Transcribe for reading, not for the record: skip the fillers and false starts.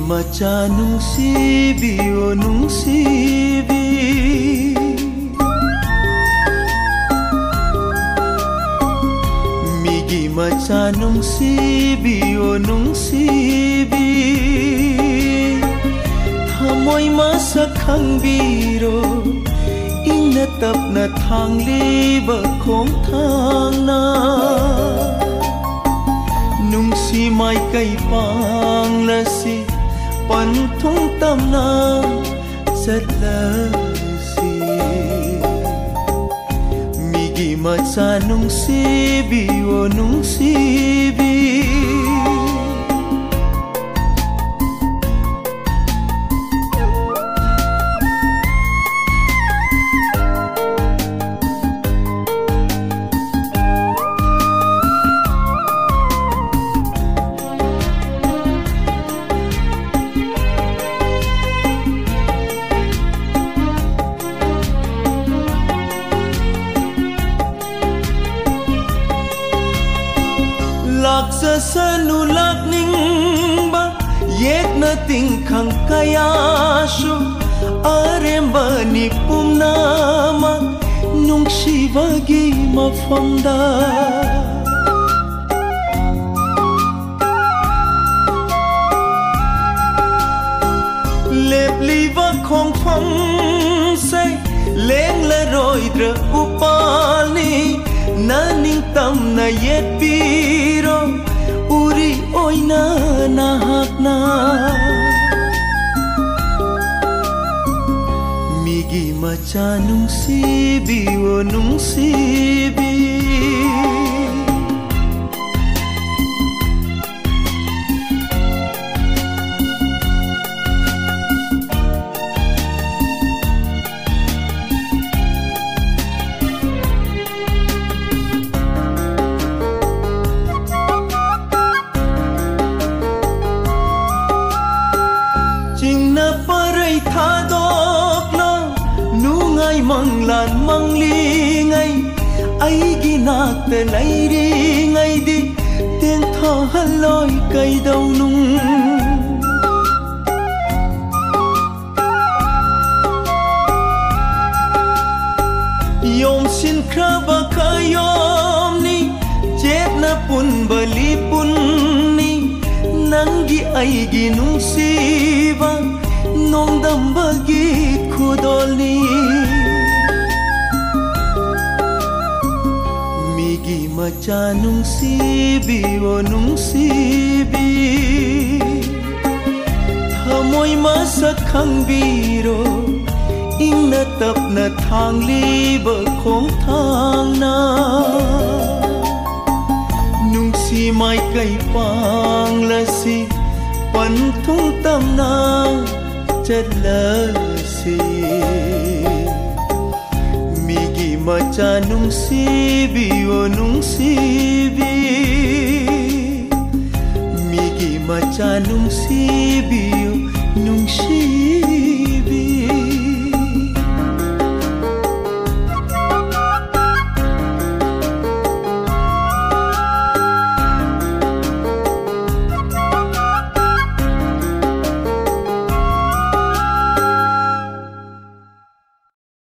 macha nungsibi o nungsibi, migi macha nungsibi o nungsibi, thamoy masakhang biro ing natap na thangliba khong thang na, nungsi mai kai pang lasi panthung tam na satlasi, migi macha nungsibi o nungsibi. Sanu lak ning ba yek na ting khang kaya shu arem ba ni pum na ma nung shiva gi ma phong da, lep li va khong phong say leng la roi dra upal ni na ning tam na yet piro uri oina nahak na, migi macha nungsibi o nungsibi, manglan mangli ngai ai gi nak te lai ri ngai di tiếng tho haloi kai dau nung, yom sin kra ba ka yom ni jet na pun bali pun ni nang gi ai gi nung si ba nong dam ba gi khudol ni, macha nungsibi o nungsibi, thamoy masakhang biro ing natap na thangliba khong thang na, nungsi mai kai pang lasi panthung tam na chatlasi, macha nungsibi o nungsibi, migi macha nungsibi o nungsibi.